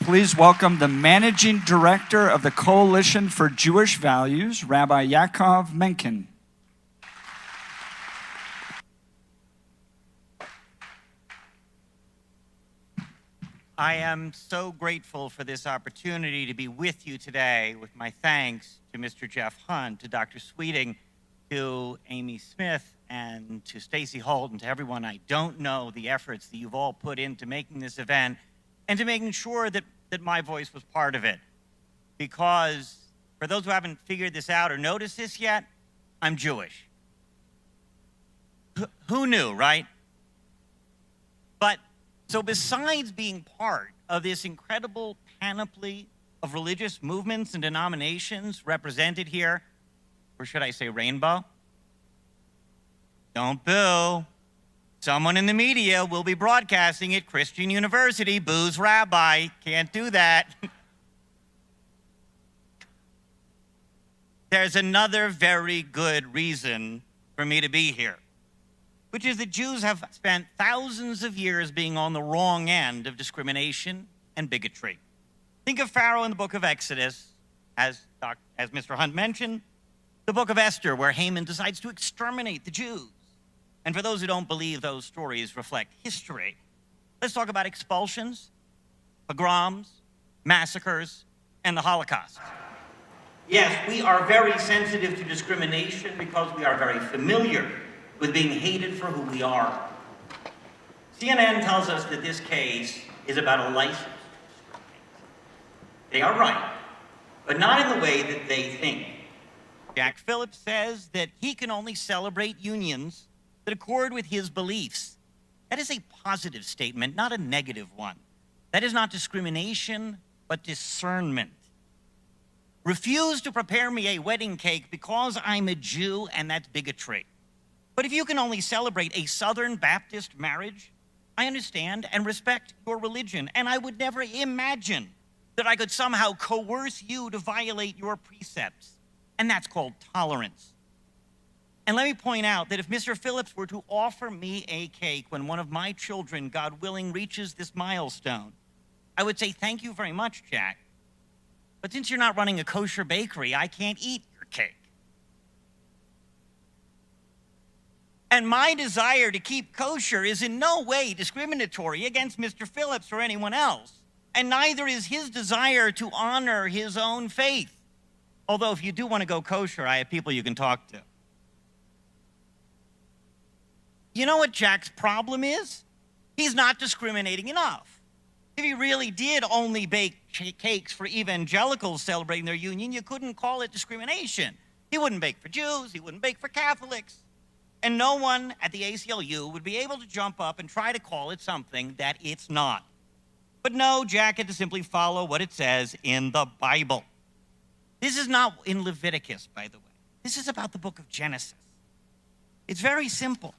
please welcome the Managing Director of the Coalition for Jewish Values, Rabbi Yaakov Menken. I am so grateful for this opportunity to be with you today, with my thanks to Mr. Jeff Hunt, to Dr. Sweeting, to Amy Smith, and to Stacy Holt, and to everyone I don't know, the efforts that you've all put into making this event and to making sure that my voice was part of it. Because for those who haven't figured this out or noticed this yet, I'm Jewish. Who knew, right? But so besides being part of this incredible panoply of religious movements and denominations represented here, or should I say rainbow? Don't boo. Someone in the media will be broadcasting at Christian University. Boo's Rabbi. Can't do that. There's another very good reason for me to be here, which is that Jews have spent thousands of years being on the wrong end of discrimination and bigotry. Think of Pharaoh in the book of Exodus, as Mr. Hunt mentioned, the book of Esther, where Haman decides to exterminate the Jews. And for those who don't believe those stories reflect history, let's talk about expulsions, pogroms, massacres, and the Holocaust. Yes, we are very sensitive to discrimination because we are very familiar with being hated for who we are. CNN tells us that this case is about a license. They are right, but not in the way that they think. Jack Phillips says that he can only celebrate unions that accord with his beliefs. That is a positive statement, not a negative one. That is not discrimination, but discernment. Refuse to prepare me a wedding cake because I'm a Jew, and that's bigotry. But if you can only celebrate a Southern Baptist marriage, I understand and respect your religion, and I would never imagine that I could somehow coerce you to violate your precepts. And that's called tolerance. And let me point out that if Mr. Phillips were to offer me a cake when one of my children, God willing, reaches this milestone, I would say, thank you very much, Jack. But since you're not running a kosher bakery, I can't eat your cake. And my desire to keep kosher is in no way discriminatory against Mr. Phillips or anyone else. And neither is his desire to honor his own faith. Although if you do want to go kosher, I have people you can talk to. You know what Jack's problem is? He's not discriminating enough. If he really did only bake cakes for evangelicals celebrating their union, you couldn't call it discrimination. He wouldn't bake for Jews, he wouldn't bake for Catholics. And no one at the ACLU would be able to jump up and try to call it something that it's not. But no, Jack had to simply follow what it says in the Bible. This is not in Leviticus, by the way. This is about the book of Genesis. It's very simple.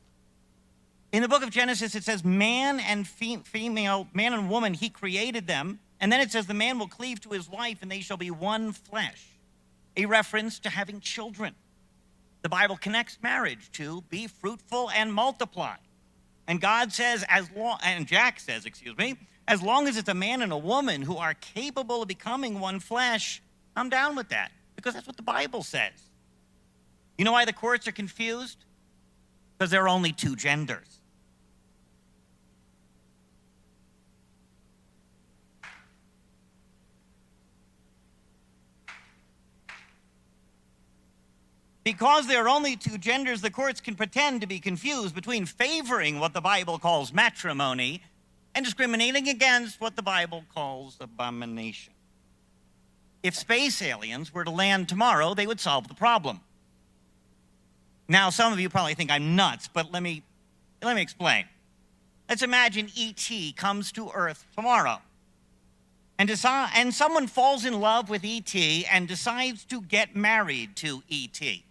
In the book of Genesis, it says man and female, man and woman, he created them. And then it says the man will cleave to his wife and they shall be one flesh. A reference to having children. The Bible connects marriage to be fruitful and multiply. And God says, Jack says, as long as it's a man and a woman who are capable of becoming one flesh, I'm down with that. Because that's what the Bible says. You know why the courts are confused? Because there are only two genders. Because there are only two genders, the courts can pretend to be confused between favoring what the Bible calls matrimony and discriminating against what the Bible calls abomination. If space aliens were to land tomorrow, they would solve the problem. Now, some of you probably think I'm nuts, but let me explain. Let's imagine E.T. comes to Earth tomorrow, and someone falls in love with E.T. and decides to get married to E.T.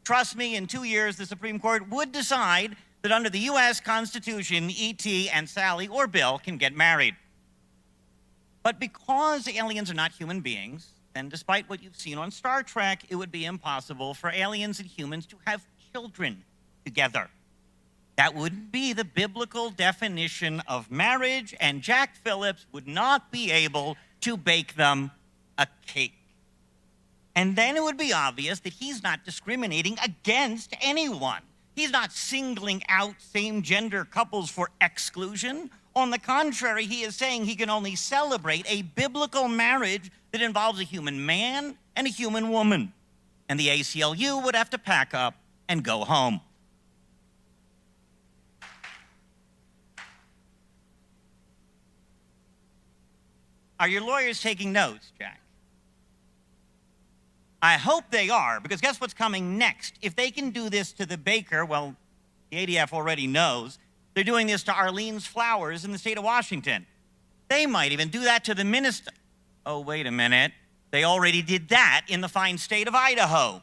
Trust me, in 2 years, the Supreme Court would decide that under the U.S. Constitution, E.T. and Sally or Bill can get married. But because aliens are not human beings, then despite what you've seen on Star Trek, it would be impossible for aliens and humans to have children together. That wouldn't be the biblical definition of marriage, and Jack Phillips would not be able to bake them a cake. And then it would be obvious that he's not discriminating against anyone. He's not singling out same-gender couples for exclusion. On the contrary, he is saying he can only celebrate a biblical marriage that involves a human man and a human woman. And the ACLU would have to pack up and go home. Are your lawyers taking notes, Jack? I hope they are, because guess what's coming next? If they can do this to the baker, well, the ADF already knows. They're doing this to Arlene's Flowers in the state of Washington. They might even do that to the minister. Oh, wait a minute. They already did that in the fine state of Idaho.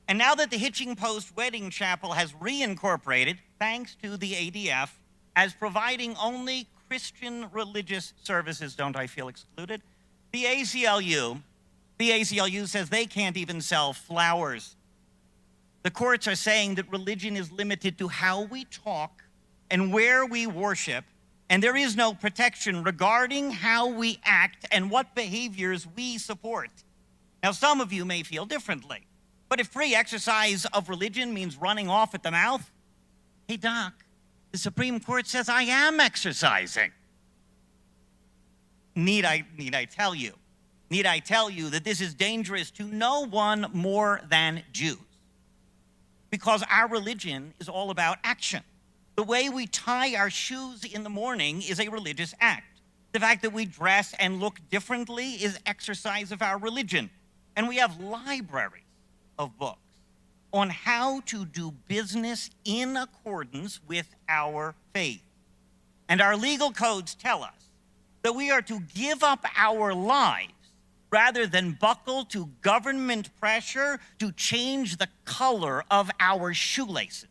And now that the Hitching Post Wedding Chapel has reincorporated, thanks to the ADF, as providing only Christian religious services, don't I feel excluded? The ACLU says they can't even sell flowers. The courts are saying that religion is limited to how we talk and where we worship, and there is no protection regarding how we act and what behaviors we support. Now, some of you may feel differently, but if free exercise of religion means running off at the mouth, hey, Doc, the Supreme Court says I am exercising. Need I tell you? Need I tell you that this is dangerous to no one more than Jews? Because our religion is all about action. The way we tie our shoes in the morning is a religious act. The fact that we dress and look differently is exercise of our religion. And we have libraries of books on how to do business in accordance with our faith. And our legal codes tell us that we are to give up our lives rather than buckle to government pressure to change the color of our shoelaces.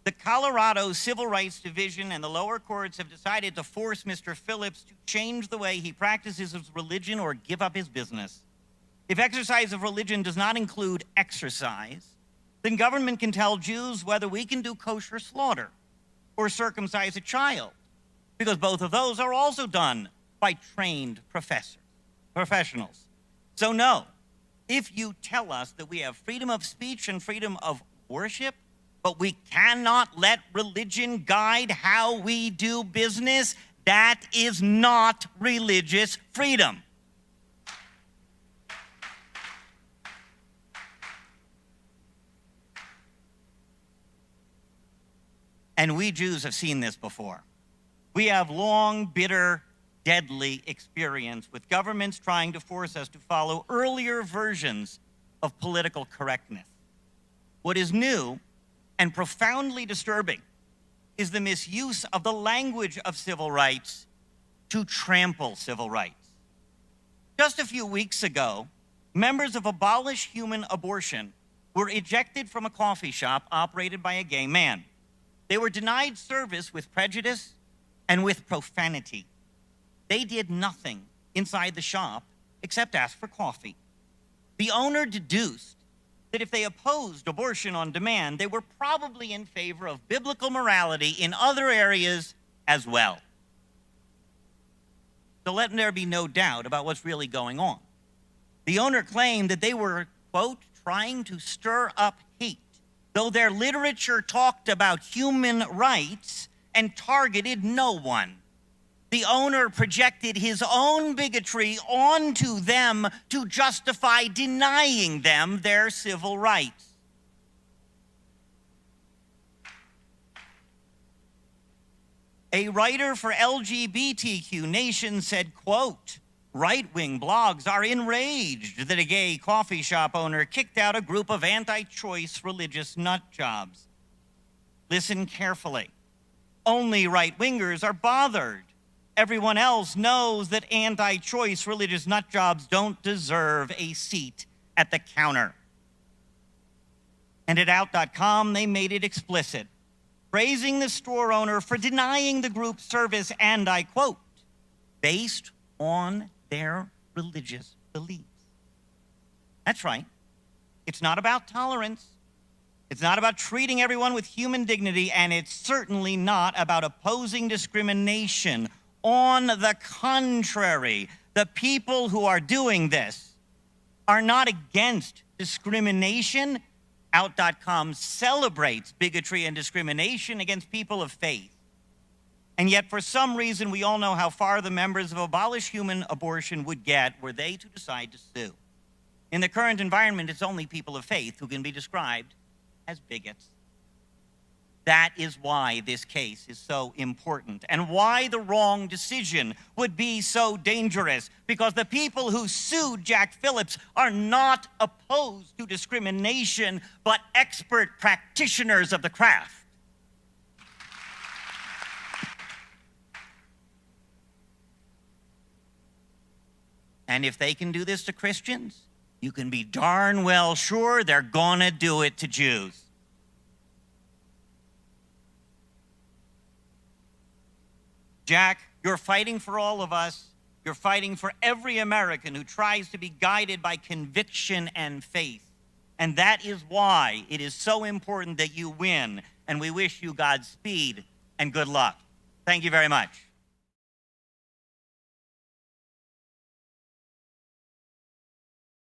The Colorado Civil Rights Division and the lower courts have decided to force Mr. Phillips to change the way he practices his religion or give up his business. If exercise of religion does not include exercise, then government can tell Jews whether we can do kosher slaughter or circumcise a child, because both of those are also done by trained professionals. So no, if you tell us that we have freedom of speech and freedom of worship, but we cannot let religion guide how we do business, that is not religious freedom. And we Jews have seen this before. We have long, bitter, deadly experience with governments trying to force us to follow earlier versions of political correctness. What is new and profoundly disturbing is the misuse of the language of civil rights to trample civil rights. Just a few weeks ago, members of Abolish Human Abortion were ejected from a coffee shop operated by a gay man. They were denied service with prejudice and with profanity. They did nothing inside the shop except ask for coffee. The owner deduced that if they opposed abortion on demand, they were probably in favor of biblical morality in other areas as well. So let there be no doubt about what's really going on. The owner claimed that they were, quote, trying to stir up hate, though their literature talked about human rights and targeted no one. The owner projected his own bigotry onto them to justify denying them their civil rights. A writer for LGBTQ Nation said, quote, right-wing blogs are enraged that a gay coffee shop owner kicked out a group of anti-choice religious nut jobs. Listen carefully. Only right-wingers are bothered. Everyone else knows that anti-choice religious nut jobs don't deserve a seat at the counter. And at Out.com, they made it explicit, praising the store owner for denying the group service, and I quote, based on their religious beliefs. That's right. It's not about tolerance. It's not about treating everyone with human dignity, and it's certainly not about opposing discrimination. On the contrary, the people who are doing this are not against discrimination. Out.com celebrates bigotry and discrimination against people of faith. And yet, for some reason, we all know how far the members of Abolish Human Abortion would get were they to decide to sue. In the current environment, it's only people of faith who can be described as bigots. That is why this case is so important and why the wrong decision would be so dangerous, because the people who sued Jack Phillips are not opposed to discrimination, but expert practitioners of the craft. And if they can do this to Christians, you can be darn well sure they're gonna do it to Jews. Jack, you're fighting for all of us. You're fighting for every American who tries to be guided by conviction and faith. And that is why it is so important that you win. And we wish you Godspeed and good luck. Thank you very much.